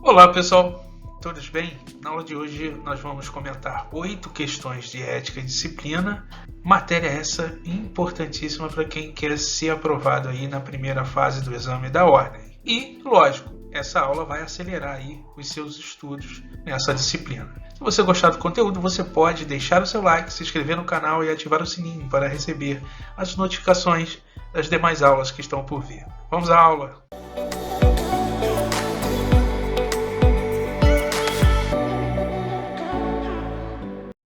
Olá pessoal, todos bem? Na aula de hoje nós vamos comentar 8 questões de ética e disciplina, matéria essa importantíssima para quem quer ser aprovado aí na primeira fase do exame da ordem. E, lógico, essa aula vai acelerar aí os seus estudos nessa disciplina. Se você gostar do conteúdo, você pode deixar o seu like, se inscrever no canal e ativar o sininho para receber as notificações das demais aulas que estão por vir. Vamos à aula!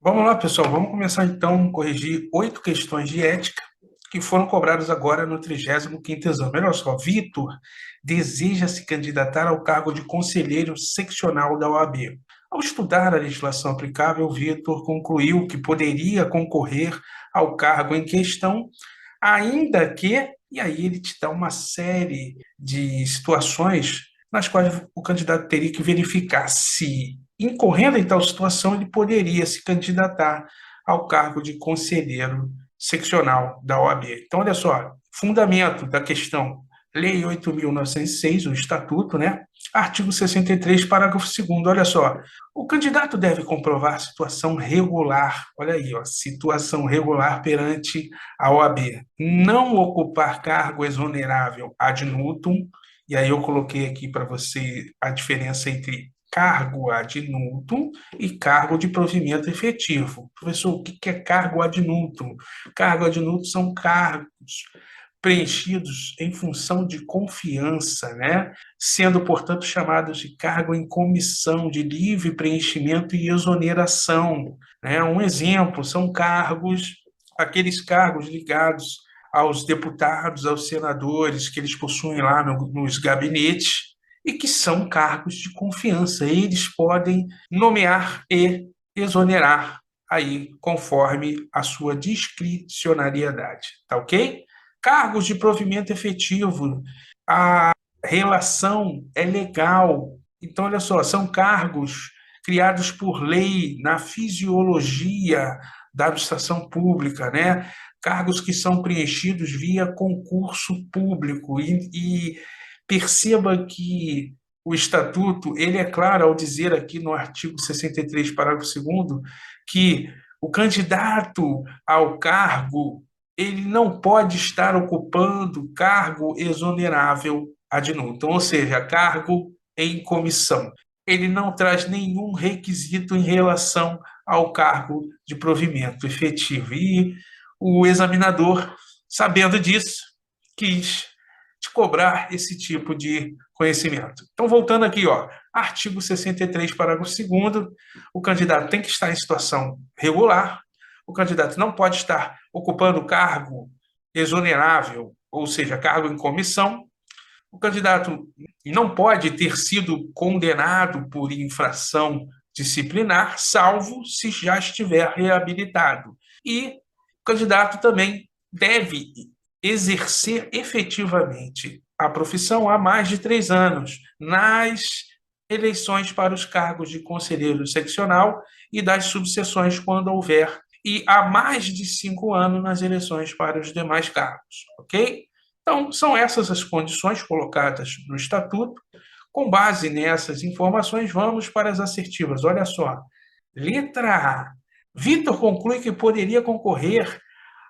Vamos lá, pessoal. Vamos começar então a corrigir 8 questões de ética que foram cobradas agora no 35º exame. Olha só, Vitor deseja se candidatar ao cargo de conselheiro seccional da OAB. Ao estudar a legislação aplicável, Vitor concluiu que poderia concorrer ao cargo em questão, ainda que, e aí ele te dá uma série de situações nas quais o candidato teria que verificar se, incorrendo em tal situação, ele poderia se candidatar ao cargo de conselheiro seccional da OAB. Então, olha só, fundamento da questão, Lei 8.906, o Estatuto, né? Artigo 63, parágrafo 2º, olha só, o candidato deve comprovar situação regular, olha aí, ó, situação regular perante a OAB, não ocupar cargo exonerável ad nutum, e aí eu coloquei aqui para você a diferença entre cargo ad nutum e cargo de provimento efetivo. Professor, o que é cargo ad nutum? Cargo ad nutum são cargos preenchidos em função de confiança, né? Sendo, portanto, chamados de cargo em comissão, de livre preenchimento e exoneração. Né? Um exemplo são aqueles cargos ligados aos deputados, aos senadores, que eles possuem lá nos gabinetes, e que são cargos de confiança. Eles podem nomear e exonerar aí, conforme a sua discricionariedade, tá ok? Cargos de provimento efetivo, a relação é legal. Então, olha só, são cargos criados por lei na fisiologia da administração pública, né? Cargos que são preenchidos via concurso público. E perceba que o Estatuto, ele é claro ao dizer aqui no artigo 63, parágrafo 2º, que o candidato ao cargo ele não pode estar ocupando cargo exonerável ad nutum, ou seja, cargo em comissão. Ele não traz nenhum requisito em relação ao cargo de provimento efetivo. E o examinador, sabendo disso, quis te cobrar esse tipo de conhecimento. Então, voltando aqui, ó, artigo 63, parágrafo 2º, o candidato tem que estar em situação regular, o candidato não pode estar ocupando cargo exonerável, ou seja, cargo em comissão, o candidato não pode ter sido condenado por infração disciplinar, salvo se já estiver reabilitado. E o candidato também deve exercer efetivamente a profissão há mais de 3 anos, nas eleições para os cargos de conselheiro seccional e das subseções, quando houver, e há mais de 5 anos nas eleições para os demais cargos, ok? Então, são essas as condições colocadas no Estatuto. Com base nessas informações, vamos para as assertivas. Olha só. Letra A. Vitor conclui que poderia concorrer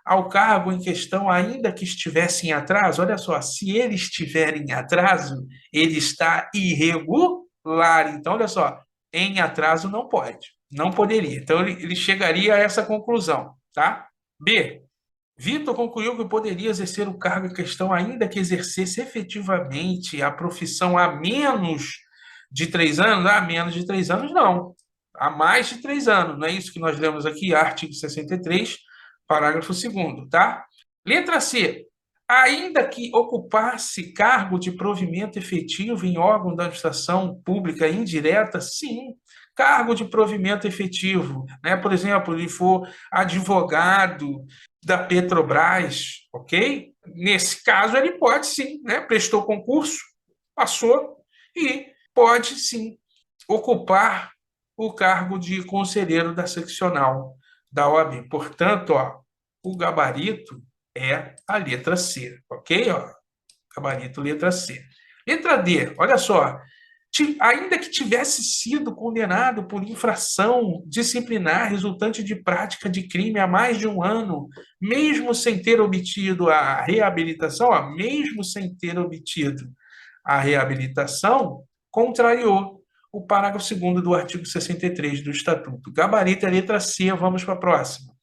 ao cargo em questão, ainda que estivesse em atraso. Olha só, se ele estiver em atraso, ele está irregular. Então, olha só, em atraso não pode, não poderia. Então, ele chegaria a essa conclusão, tá? B. Vitor concluiu que poderia exercer o cargo em questão, ainda que exercesse efetivamente a profissão há menos de 3 anos. Há menos de 3 anos, não. Há mais de 3 anos. Não é isso que nós lemos aqui, artigo 63, parágrafo 2º, tá? Letra C. Ainda que ocupasse cargo de provimento efetivo em órgão da administração pública indireta, sim, cargo de provimento efetivo, né? Por exemplo, ele for advogado da Petrobras, ok? Nesse caso, ele pode sim, né? Prestou concurso, passou e pode sim ocupar o cargo de conselheiro da seccional da OAB. Portanto, ó, o gabarito é a letra C, ok? Ó, gabarito letra C. Letra D, olha só. ainda que tivesse sido condenado por infração disciplinar resultante de prática de crime há mais de um ano, mesmo sem ter obtido a reabilitação, ó, mesmo sem ter obtido a reabilitação, contrariou o parágrafo 2º do artigo 63 do Estatuto. Gabarito é a letra C, vamos para a próxima.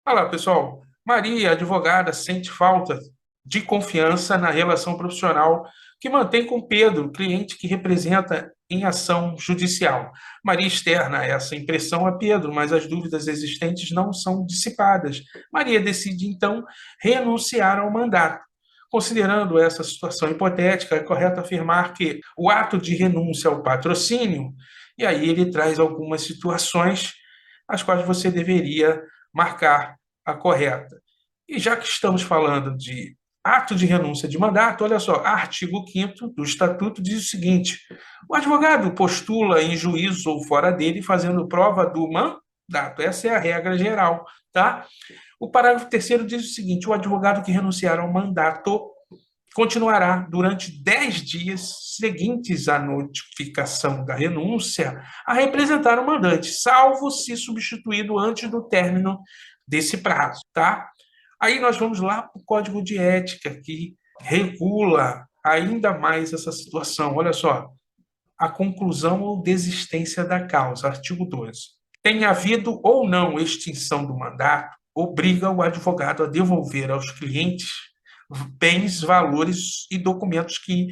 Olha lá, pessoal. Maria, advogada, sente falta de confiança na relação profissional que mantém com Pedro, cliente que representa em ação judicial. Maria externa essa impressão a Pedro, mas as dúvidas existentes não são dissipadas. Maria decide, então, renunciar ao mandato. Considerando essa situação hipotética, é correto afirmar que o ato de renúncia ao patrocínio, e aí ele traz algumas situações as quais você deveria marcar a correta. E já que estamos falando de ato de renúncia de mandato, olha só, artigo 5º do Estatuto diz o seguinte: o advogado postula em juízo ou fora dele fazendo prova do mandato. Essa é a regra geral, tá? O parágrafo 3º diz o seguinte: o advogado que renunciar ao mandato continuará durante 10 dias seguintes à notificação da renúncia a representar o mandante, salvo se substituído antes do término desse prazo, tá? Aí nós vamos lá para o Código de Ética, que regula ainda mais essa situação. Olha só, a conclusão ou desistência da causa, artigo 12. Tem havido ou não extinção do mandato, obriga o advogado a devolver aos clientes bens, valores e documentos que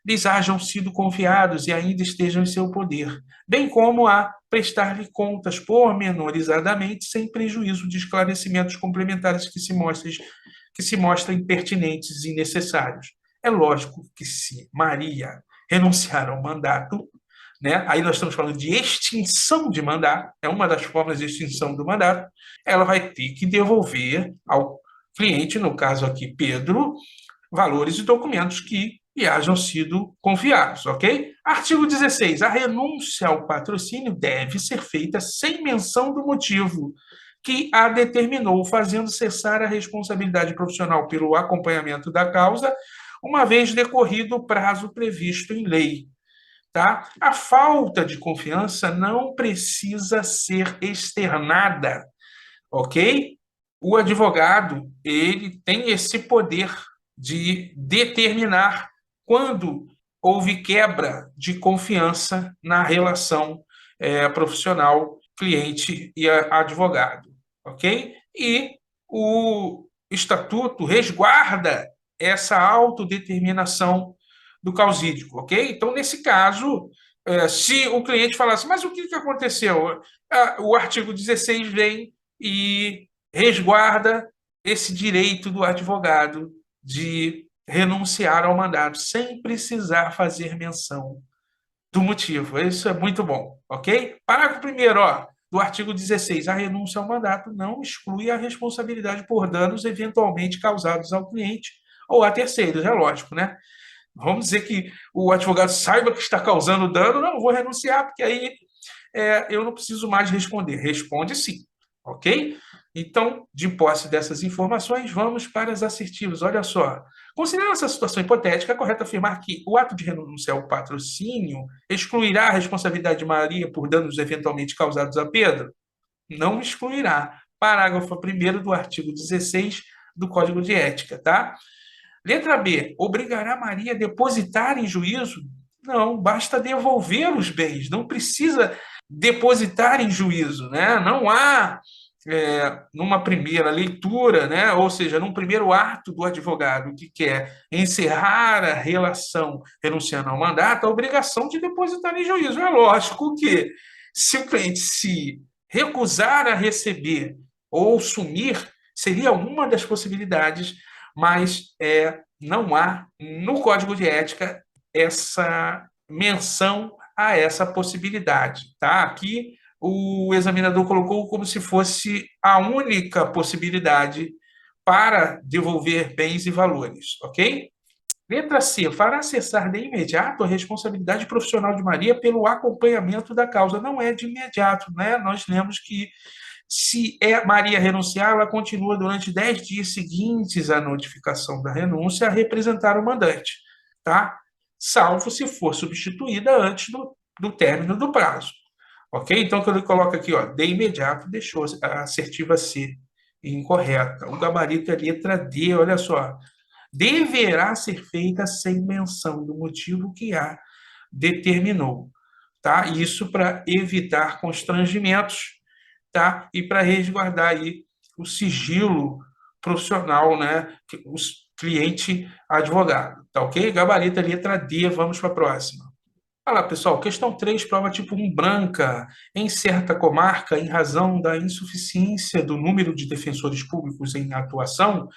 lhes hajam sido confiados e ainda estejam em seu poder, bem como a prestar-lhe contas pormenorizadamente, sem prejuízo de esclarecimentos complementares que se mostrem pertinentes e necessários. É lógico que se Maria renunciar ao mandato, né, aí nós estamos falando de extinção de mandato, é uma das formas de extinção do mandato, ela vai ter que devolver ao cliente, no caso aqui Pedro, valores e documentos que lhe hajam sido confiados, ok? Artigo 16. A renúncia ao patrocínio deve ser feita sem menção do motivo que a determinou, fazendo cessar a responsabilidade profissional pelo acompanhamento da causa, uma vez decorrido o prazo previsto em lei. Tá? A falta de confiança não precisa ser externada, ok? O advogado, ele tem esse poder de determinar quando houve quebra de confiança na relação profissional cliente e advogado, ok? E o estatuto resguarda essa autodeterminação do causídico, ok? Então, nesse caso, se o cliente falasse, mas o que aconteceu? O artigo 16 vem e resguarda esse direito do advogado de renunciar ao mandato sem precisar fazer menção do motivo. Isso é muito bom, ok? Parágrafo 1º, ó, do artigo 16. A renúncia ao mandato não exclui a responsabilidade por danos eventualmente causados ao cliente ou a terceiros, é lógico, né? Vamos dizer que o advogado saiba que está causando dano, não, vou renunciar, porque aí eu não preciso mais responder. Responde sim, ok? Então, de posse dessas informações, vamos para as assertivas. Olha só. Considerando essa situação hipotética, é correto afirmar que o ato de renúncia ao patrocínio excluirá a responsabilidade de Maria por danos eventualmente causados a Pedro? Não excluirá. Parágrafo 1º do artigo 16 do Código de Ética, tá? Letra B. Obrigará Maria a depositar em juízo? Não, basta devolver os bens, não precisa depositar em juízo, né? Não há, numa primeira leitura, né? Ou seja, num primeiro ato do advogado que quer encerrar a relação renunciando ao mandato, a obrigação de depositar em juízo. É lógico que, se o cliente se recusar a receber ou sumir, seria uma das possibilidades, mas não há no Código de Ética essa menção a essa possibilidade. Tá? Aqui o examinador colocou como se fosse a única possibilidade para devolver bens e valores, ok? Letra C. Fará cessar de imediato a responsabilidade profissional de Maria pelo acompanhamento da causa. Não é de imediato, né? Nós lemos que se Maria renunciar, ela continua durante 10 dias seguintes à notificação da renúncia a representar o mandante, tá? salvo se for substituída antes do término do prazo. Ok? Então, quando ele coloca aqui, ó, de imediato, deixou a assertiva C incorreta. O gabarito é a letra D, olha só. Deverá ser feita sem menção do motivo que A determinou. Tá? Isso para evitar constrangimentos, tá? E para resguardar aí o sigilo profissional, né? O cliente advogado, tá ok? Gabarito, letra D, vamos para a próxima. Olha lá, pessoal, questão 3, prova tipo 1 branca. Em certa comarca, em razão da insuficiência do número de defensores públicos em atuação,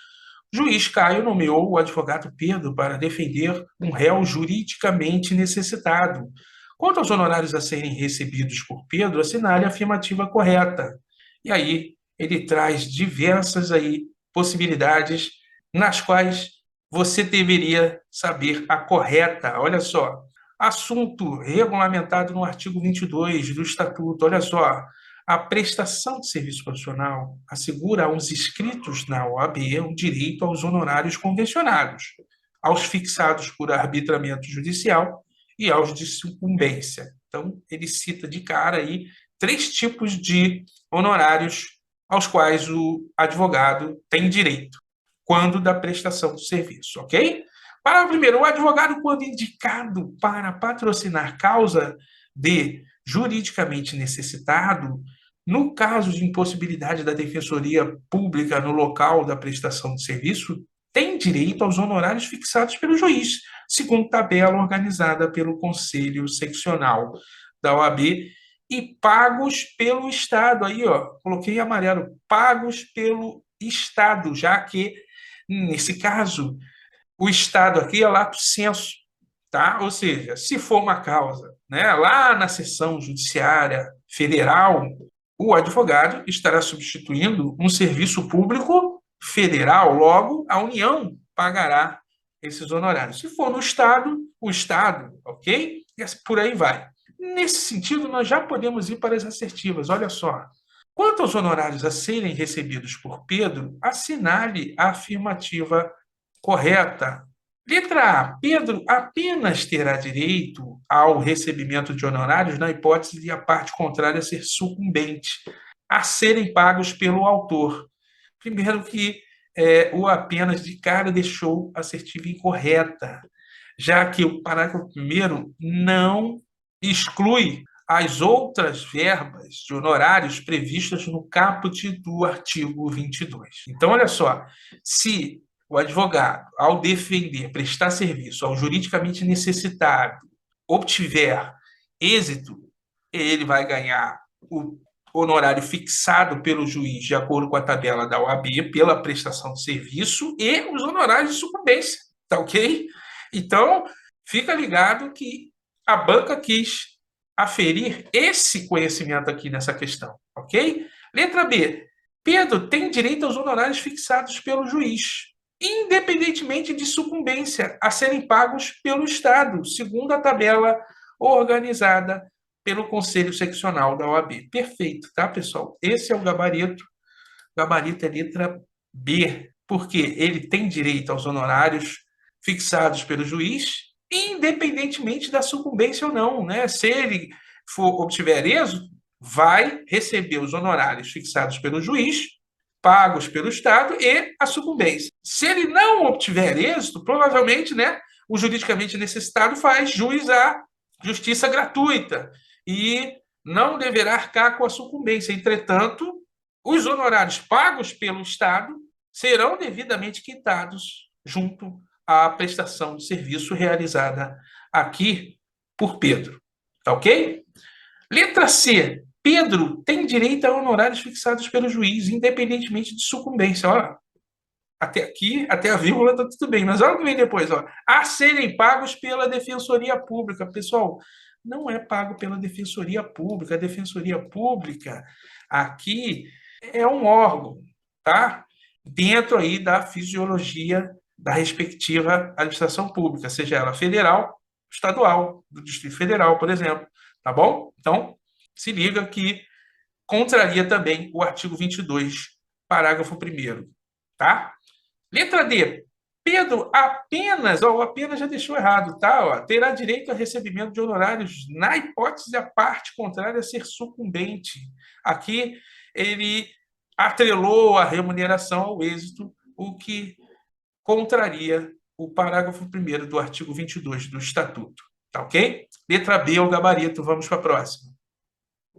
o juiz Caio nomeou o advogado Pedro para defender um réu juridicamente necessitado. Quanto aos honorários a serem recebidos por Pedro, assinale a afirmativa correta. E aí ele traz diversas aí possibilidades nas quais você deveria saber a correta. Olha só, assunto regulamentado no artigo 22 do Estatuto. Olha só, a prestação de serviço profissional assegura aos inscritos na OAB o direito aos honorários convencionados, aos fixados por arbitramento judicial e aos de sucumbência. Então, ele cita de cara aí 3 tipos de honorários aos quais o advogado tem direito quando da prestação do serviço, ok? Parágrafo primeiro, o advogado, quando indicado para patrocinar causa de juridicamente necessitado, no caso de impossibilidade da defensoria pública no local da prestação de serviço, tem direito aos honorários fixados pelo juiz, segundo tabela organizada pelo Conselho Seccional da OAB e pagos pelo Estado. Aí, ó, coloquei em amarelo, pagos pelo Estado, já que, nesse caso, o Estado aqui é lato sensu, tá? Ou seja, se for uma causa, né, lá na seção judiciária federal, o advogado estará substituindo um serviço público federal, logo a União pagará esses honorários. Se for no Estado, o Estado, ok? E por aí vai. Nesse sentido, nós já podemos ir para as assertivas. Olha só. Quanto aos honorários a serem recebidos por Pedro, assinale a afirmativa correta. Letra A. Pedro apenas terá direito ao recebimento de honorários na hipótese de a parte contrária ser sucumbente, a serem pagos pelo autor. Primeiro que o apenas de cara deixou a assertiva incorreta, já que o parágrafo primeiro não exclui as outras verbas de honorários previstas no caput do artigo 22. Então, olha só, se o advogado, ao defender, prestar serviço ao juridicamente necessitado, obtiver êxito, ele vai ganhar o honorário fixado pelo juiz de acordo com a tabela da OAB pela prestação de serviço e os honorários de sucumbência, tá ok? Então, fica ligado que a banca quis aferir esse conhecimento aqui nessa questão, ok? Letra B. Pedro tem direito aos honorários fixados pelo juiz, independentemente de sucumbência, a serem pagos pelo Estado, segundo a tabela organizada pelo Conselho Seccional da OAB. Perfeito, tá, pessoal? Esse é o gabarito. Gabarito é letra B, porque ele tem direito aos honorários fixados pelo juiz, independentemente da sucumbência ou não, né? Se ele obtiver êxito, vai receber os honorários fixados pelo juiz, pagos pelo Estado e a sucumbência. Se ele não obtiver êxito, provavelmente, né, o juridicamente necessitado faz jus à justiça gratuita e não deverá arcar com a sucumbência. Entretanto, os honorários pagos pelo Estado serão devidamente quitados junto à prestação de serviço realizada aqui por Pedro. Tá ok? Letra C. Pedro tem direito a honorários fixados pelo juiz, independentemente de sucumbência. Olha, até aqui, até a vírgula está tudo bem, mas olha o que vem depois. Ó. A serem pagos pela Defensoria Pública. Pessoal, não é pago pela Defensoria Pública. A Defensoria Pública aqui é um órgão, tá? Dentro aí da fisiologia da respectiva administração pública, seja ela federal, estadual, do Distrito Federal, por exemplo, tá bom? Então, se liga que contraria também o artigo 22, parágrafo 1º, tá? Letra D. Pedro, apenas já deixou errado, tá? Ó, terá direito a recebimento de honorários na hipótese da parte contrária a ser sucumbente. Aqui ele atrelou a remuneração ao êxito, o que contraria o parágrafo 1º do artigo 22 do Estatuto. Tá ok? Letra B é o gabarito. Vamos para a próxima.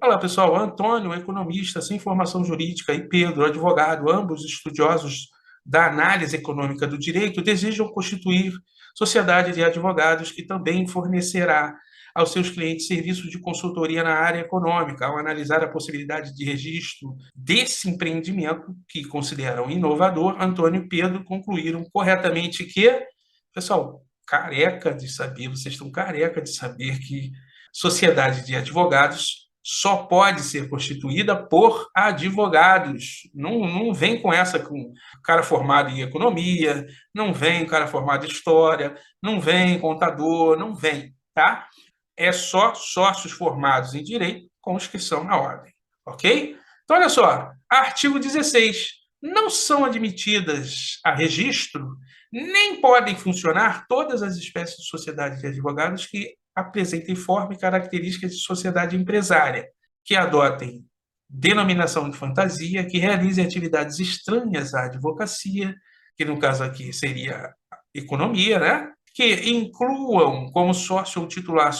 Olá, pessoal. Antônio, economista sem formação jurídica, e Pedro, advogado, ambos estudiosos da análise econômica do direito, desejam constituir sociedade de advogados que também fornecerá aos seus clientes serviços de consultoria na área econômica. Ao analisar a possibilidade de registro desse empreendimento, que consideram inovador, Antônio e Pedro concluíram corretamente que, pessoal, careca de saber, vocês estão careca de saber que sociedade de advogados só pode ser constituída por advogados. Não vem com essa com cara formado em economia, não vem cara formado em história, não vem contador, não vem, tá? É só sócios formados em direito com inscrição na ordem, ok? Então, olha só, artigo 16. Não são admitidas a registro, nem podem funcionar todas as espécies de sociedades de advogados que apresentem forma e características de sociedade empresária, que adotem denominação de fantasia, que realizem atividades estranhas à advocacia, que no caso aqui seria economia, né? Que incluam como sócio ou titular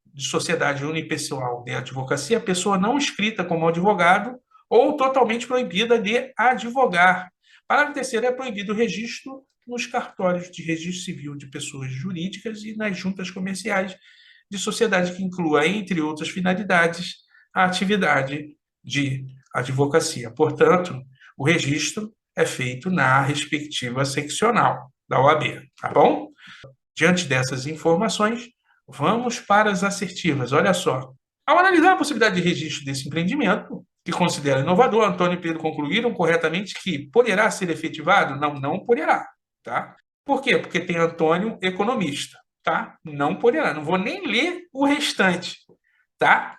de sociedade unipessoal de advocacia, pessoa não inscrita como advogado ou totalmente proibida de advogar. Parágrafo terceiro, é proibido o registro nos cartórios de registro civil de pessoas jurídicas e nas juntas comerciais de sociedade que inclua, entre outras finalidades, a atividade de advocacia. Portanto, o registro é feito na respectiva seccional da OAB, tá bom? Diante dessas informações, vamos para as assertivas. Olha só. Ao analisar a possibilidade de registro desse empreendimento, que considera inovador, Antônio e Pedro concluíram corretamente que poderá ser efetivado? Não, não poderá. Tá? Por quê? Porque tem Antônio, economista. Tá? Não poderá. Não vou nem ler o restante. Tá?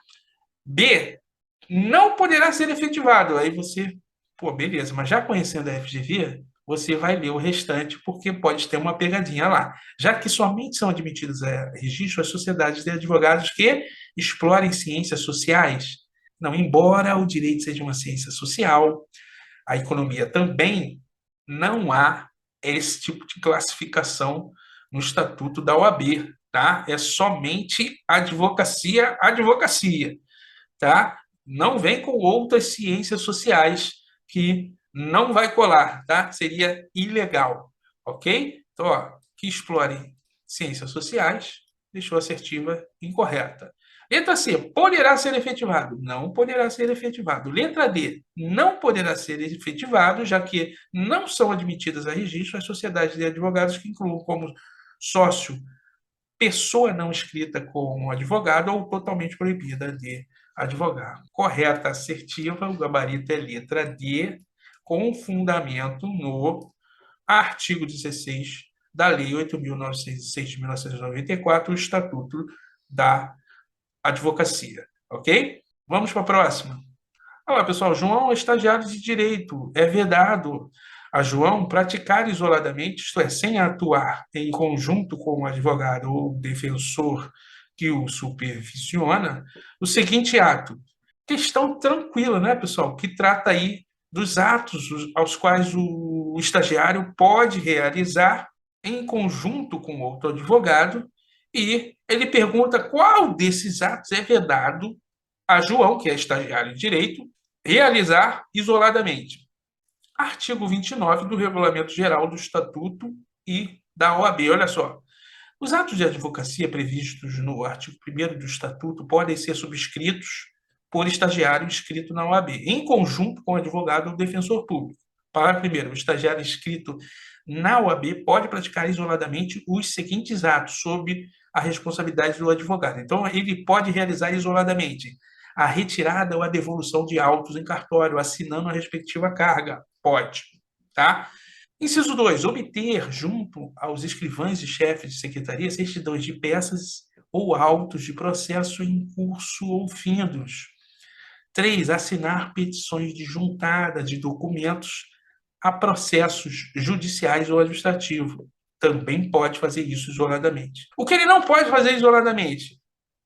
B, não poderá ser efetivado. Aí você, pô, beleza, mas já conhecendo a FGV, você vai ler o restante, porque pode ter uma pegadinha lá. Já que somente são admitidos a registro as sociedades de advogados que explorem ciências sociais. Não, embora o direito seja uma ciência social, a economia também, não há esse tipo de classificação no Estatuto da OAB, tá? É somente advocacia, advocacia, tá? Não vem com outras ciências sociais que não vai colar, tá? Seria ilegal, ok? Então, ó, que explore ciências sociais, deixou a assertiva incorreta. Letra C, poderá ser efetivado. Não poderá ser efetivado. Letra D, não poderá ser efetivado, já que não são admitidas a registro as sociedades de advogados que incluam como sócio pessoa não inscrita como advogado ou totalmente proibida de advogar. Correta, assertiva, o gabarito é letra D, com fundamento no artigo 16 da Lei 8.906 de 1994, o Estatuto da Advocacia. Ok? Vamos para a próxima. Olá, pessoal. João é estagiário de direito. É vedado a João praticar isoladamente, isto é, sem atuar em conjunto com o advogado ou defensor que o supervisiona, o seguinte ato. Questão tranquila, né, pessoal? Que trata aí dos atos aos quais o estagiário pode realizar em conjunto com outro advogado, e ele pergunta qual desses atos é vedado a João, que é estagiário de direito, realizar isoladamente. Artigo 29 do Regulamento Geral do Estatuto e da OAB. Olha só. Os atos de advocacia previstos no artigo 1º do Estatuto podem ser subscritos por estagiário inscrito na OAB, em conjunto com o advogado ou defensor público. Parágrafo 1º. O estagiário inscrito na OAB pode praticar isoladamente os seguintes atos sob a responsabilidade do advogado. Então, ele pode realizar isoladamente a retirada ou a devolução de autos em cartório, assinando a respectiva carga. Pode, tá? Inciso 2, obter, junto aos escrivães e chefes de secretaria, certidões de peças ou autos de processo em curso ou findos. 3, assinar petições de juntada de documentos a processos judiciais ou administrativos. Também pode fazer isso isoladamente. O que ele não pode fazer isoladamente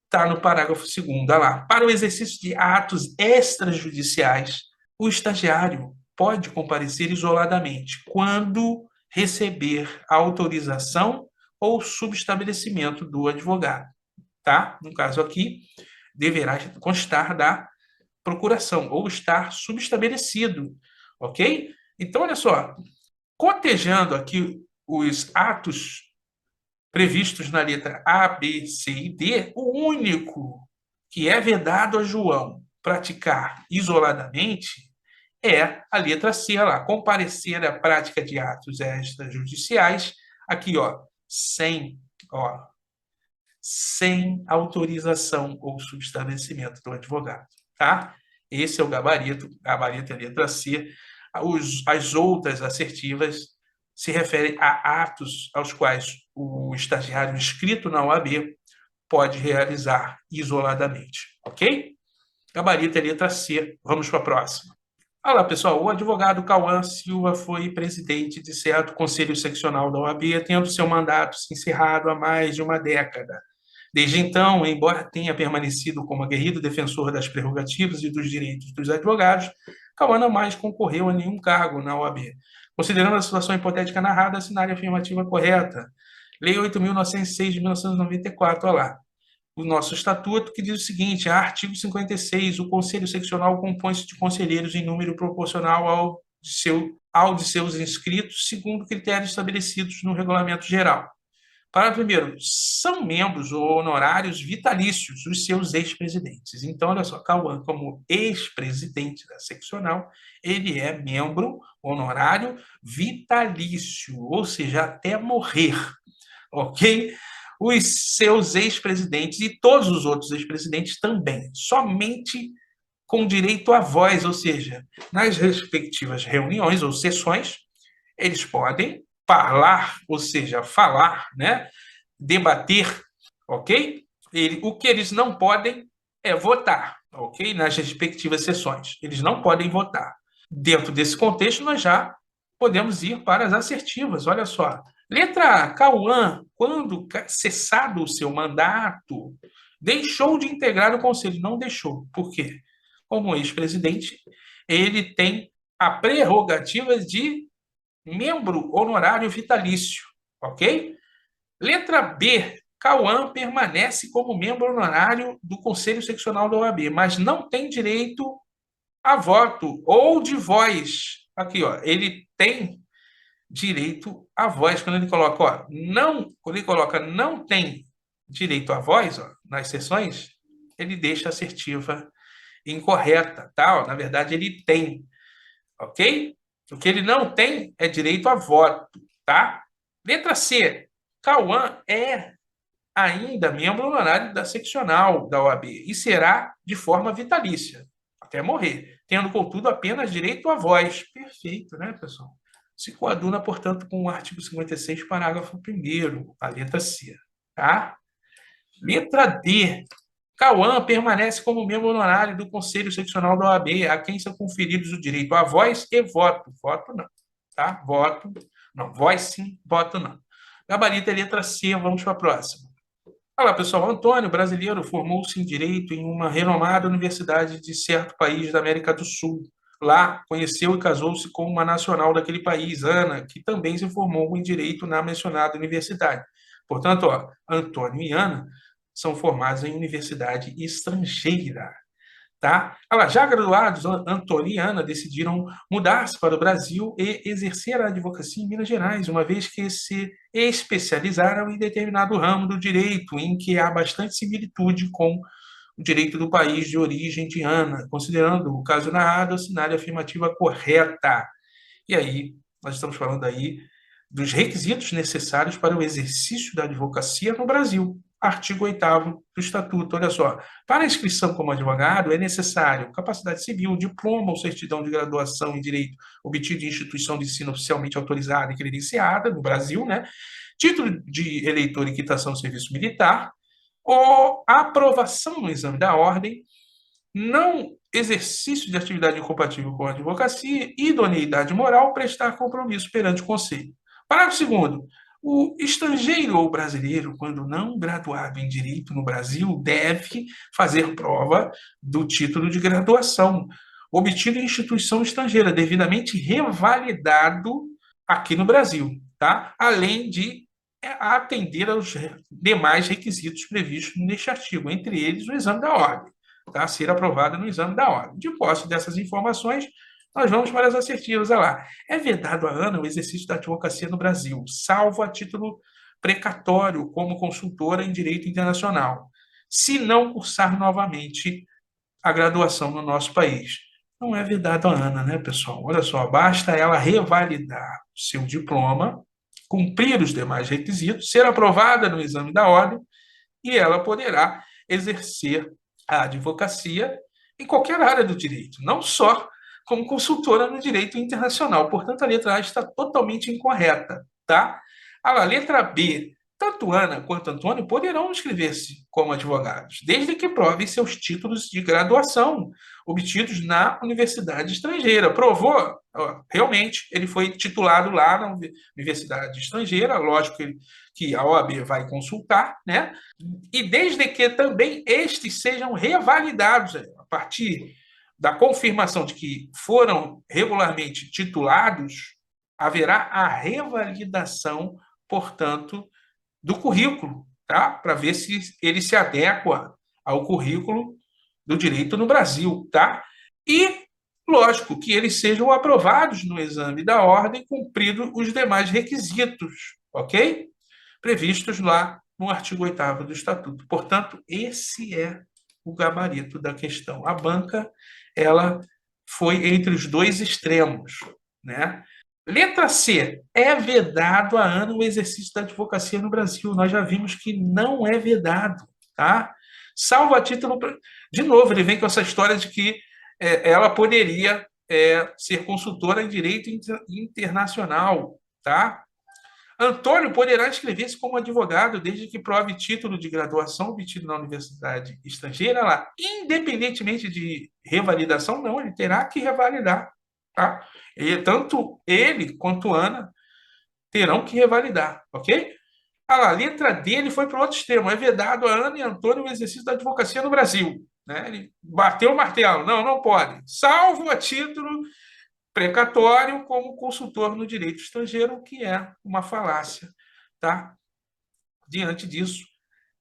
está no parágrafo 2º, lá. Para o exercício de atos extrajudiciais, o estagiário pode comparecer isoladamente quando receber a autorização ou subestabelecimento do advogado, tá? No caso aqui, deverá constar da procuração ou estar subestabelecido, ok? Então, olha só, cotejando aqui os atos previstos na letra A, B, C e D, o único que é vedado a João praticar isoladamente é a letra C lá, comparecer à prática de atos extrajudiciais, aqui, ó, sem autorização ou subestabelecimento do advogado, tá? Esse é o gabarito é a letra C. As outras assertivas se referem a atos aos quais o estagiário inscrito na OAB pode realizar isoladamente, ok? Gabarito é letra C. Vamos para a próxima. Olá, pessoal. O advogado Cauã Silva foi presidente de certo conselho seccional da OAB, tendo seu mandato se encerrado há mais de uma década. Desde então, embora tenha permanecido como aguerrido defensor das prerrogativas e dos direitos dos advogados, Cauã não mais concorreu a nenhum cargo na OAB. Considerando a situação hipotética narrada, assinale a afirmativa correta. Lei 8.906 de 1994, olha lá. O nosso estatuto, que diz o seguinte, artigo 56, o Conselho Seccional compõe-se de conselheiros em número proporcional ao de seus inscritos, segundo critérios estabelecidos no Regulamento Geral. Parágrafo 1º, são membros ou honorários vitalícios os seus ex-presidentes. Então, olha só, Cauã, como ex-presidente da seccional, ele é membro honorário vitalício, ou seja, até morrer, ok? Os seus ex-presidentes e todos os outros ex-presidentes também, somente com direito à voz, ou seja, nas respectivas reuniões ou sessões, eles podem falar, ou seja, falar, né? Debater, ok? O que eles não podem é votar, ok? Nas respectivas sessões. Eles não podem votar. Dentro desse contexto, nós já podemos ir para as assertivas. Olha só. Letra A, Cauã, quando cessado o seu mandato, deixou de integrar o conselho. Não deixou. Por quê? Como ex-presidente, ele tem a prerrogativa de membro honorário vitalício, ok? Letra B, Cauã permanece como membro honorário do Conselho Seccional da OAB, mas não tem direito a voto ou de voz. Aqui, ó, ele tem direito à voz. Quando ele coloca, quando ele coloca não tem direito à voz, nas sessões, ele deixa a assertiva incorreta, tá? Na verdade, ele tem, ok? O que ele não tem é direito a voto, tá? Letra C. Cauã é ainda membro honorário da seccional da OAB e será de forma vitalícia, até morrer, tendo, contudo, apenas direito à voz. Perfeito, né, pessoal? Se coaduna, portanto, com o artigo 56, parágrafo 1º, a letra C, tá? Letra D. Cauã permanece como membro honorário do Conselho Seccional da OAB, a quem são conferidos o direito à voz e voto. Voto não, tá? Voto não. Voz sim, voto não. Gabarito é letra C, vamos para a próxima. Olá, pessoal. Antônio, brasileiro, formou-se em Direito em uma renomada universidade de certo país da América do Sul. Lá, conheceu e casou-se com uma nacional daquele país, Ana, que também se formou em Direito na mencionada universidade. Portanto, Antônio e Ana são formados em universidade estrangeira, tá? Já graduados, Antônio e Ana decidiram mudar-se para o Brasil e exercer a advocacia em Minas Gerais, uma vez que se especializaram em determinado ramo do direito, em que há bastante similitude com o direito do país de origem de Ana. Considerando o caso narrado, assinale a afirmativa correta. E aí, nós estamos falando aí dos requisitos necessários para o exercício da advocacia no Brasil. Artigo 8º do Estatuto. Olha só, para a inscrição como advogado é necessário capacidade civil, diploma ou certidão de graduação em direito obtido em instituição de ensino oficialmente autorizada e credenciada no Brasil, né? Título de eleitor e quitação do serviço militar, ou aprovação no exame da ordem não exercício de atividade incompatível com a advocacia, idoneidade moral, prestar compromisso perante o Conselho. Parágrafo segundo. O estrangeiro ou brasileiro, quando não graduado em direito no Brasil, deve fazer prova do título de graduação obtido em instituição estrangeira, devidamente revalidado aqui no Brasil, tá? Além de atender aos demais requisitos previstos neste artigo, entre eles o exame da ordem, tá? Ser aprovada no exame da ordem. De posse dessas informações, nós vamos para as assertivas. Olha lá. É vedado à Ana o exercício da advocacia no Brasil, salvo a título precatório como consultora em direito internacional, se não cursar novamente a graduação no nosso país. Não é vedado à Ana, né, pessoal? Olha só, basta ela revalidar o seu diploma, cumprir os demais requisitos, ser aprovada no exame da ordem e ela poderá exercer a advocacia em qualquer área do direito, não só como consultora no direito internacional. Portanto, a letra A está totalmente incorreta, tá? A letra B. Tanto Ana quanto Antônio poderão inscrever-se como advogados, desde que provem seus títulos de graduação obtidos na universidade estrangeira. Provou? Realmente, ele foi titulado lá na universidade estrangeira, lógico que a OAB vai consultar, né? E desde que também estes sejam revalidados a partir da confirmação de que foram regularmente titulados, haverá a revalidação, portanto, do currículo, tá? Para ver se ele se adequa ao currículo do direito no Brasil, tá? E, lógico, que eles sejam aprovados no exame da ordem, cumpridos os demais requisitos, ok? Previstos lá no artigo 8º do Estatuto. Portanto, esse é o gabarito da questão. A banca, ela foi entre os dois extremos, né? Letra C. É vedado a Ana o exercício da advocacia no Brasil. Nós já vimos que não é vedado, tá? Salvo a título... De novo, ele vem com essa história de que ela poderia ser consultora em direito internacional, tá? Antônio poderá inscrever-se como advogado desde que prove título de graduação obtido na universidade estrangeira lá, independentemente de revalidação, não, ele terá que revalidar, tá? E tanto ele quanto Ana terão que revalidar, ok? A letra dele foi para o outro extremo, é vedado a Ana e Antônio o exercício da advocacia no Brasil, né? Ele bateu o martelo, não, não pode, salvo a título precatório como consultor no direito estrangeiro, o que é uma falácia, tá? Diante disso,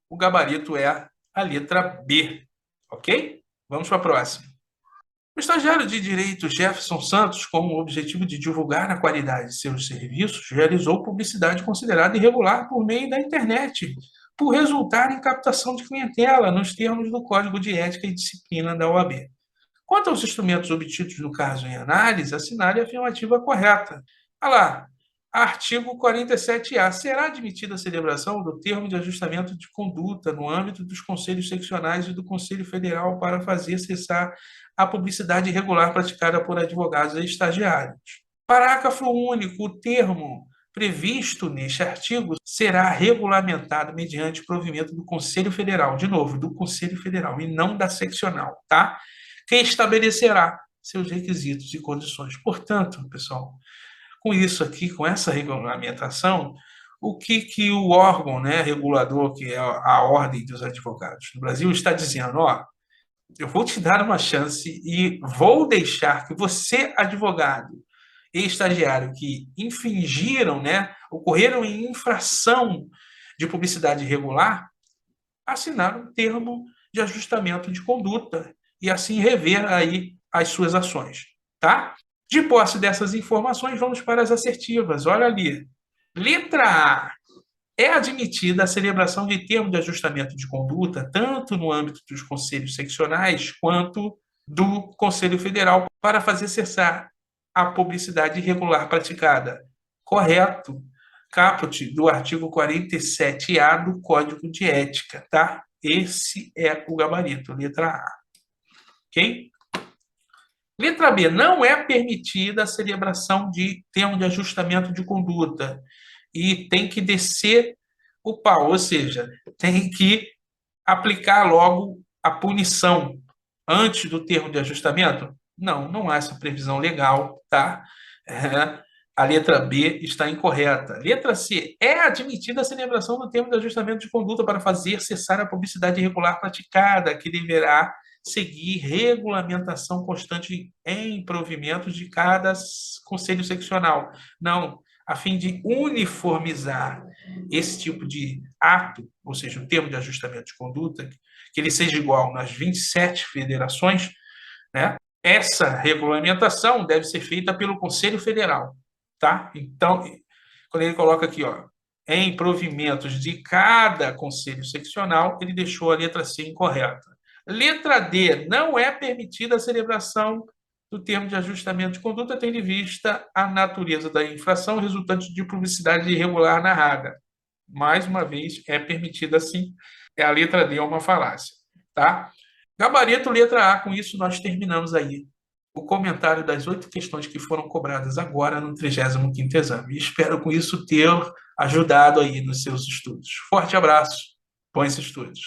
o gabarito é a letra B, ok? Vamos para a próxima. O estagiário de direito Jefferson Santos, com o objetivo de divulgar a qualidade de seus serviços, realizou publicidade considerada irregular por meio da internet, por resultar em captação de clientela nos termos do Código de Ética e Disciplina da OAB. Quanto aos instrumentos obtidos no caso em análise, assinale a afirmativa correta. Olha lá, artigo 47A. Será admitida a celebração do termo de ajustamento de conduta no âmbito dos conselhos seccionais e do Conselho Federal para fazer cessar a publicidade irregular praticada por advogados e estagiários. Parágrafo único. O termo previsto neste artigo será regulamentado mediante provimento do Conselho Federal, de novo, do Conselho Federal e não da seccional, tá? Quem estabelecerá seus requisitos e condições. Portanto, pessoal, com isso aqui, com essa regulamentação, o que o órgão, né, regulador, que é a Ordem dos Advogados no Brasil, está dizendo, ó, eu vou te dar uma chance e vou deixar que você, advogado e estagiário que infringiram, né, ocorreram em infração de publicidade irregular, assinar um termo de ajustamento de conduta e assim rever aí as suas ações, tá? De posse dessas informações, vamos para as assertivas. Olha ali. Letra A. É admitida a celebração de termo de ajustamento de conduta, tanto no âmbito dos conselhos seccionais quanto do Conselho Federal, para fazer cessar a publicidade irregular praticada. Correto. Caput do artigo 47A do Código de Ética, tá? Esse é o gabarito, letra A. Ok? Letra B. Não é permitida a celebração de termo de ajustamento de conduta. E tem que descer o pau, ou seja, tem que aplicar logo a punição, antes do termo de ajustamento? Não, não há essa previsão legal, tá? A letra B está incorreta. Letra C. É admitida a celebração do termo de ajustamento de conduta para fazer cessar a publicidade irregular praticada, que deverá seguir regulamentação constante em provimentos de cada conselho seccional. Não, a fim de uniformizar esse tipo de ato, ou seja, o termo de ajustamento de conduta, que ele seja igual nas 27 federações, né? Essa regulamentação deve ser feita pelo Conselho Federal, tá? Então, quando ele coloca aqui, ó, em provimentos de cada conselho seccional, ele deixou a letra C incorreta. Letra D, não é permitida a celebração do termo de ajustamento de conduta, tendo em vista a natureza da infração resultante de publicidade irregular narrada. Mais uma vez, é permitida sim. A letra D é uma falácia, tá? Gabarito letra A, com isso nós terminamos aí o comentário das 8 questões que foram cobradas agora no 35º exame. Espero com isso ter ajudado aí nos seus estudos. Forte abraço, bons estudos.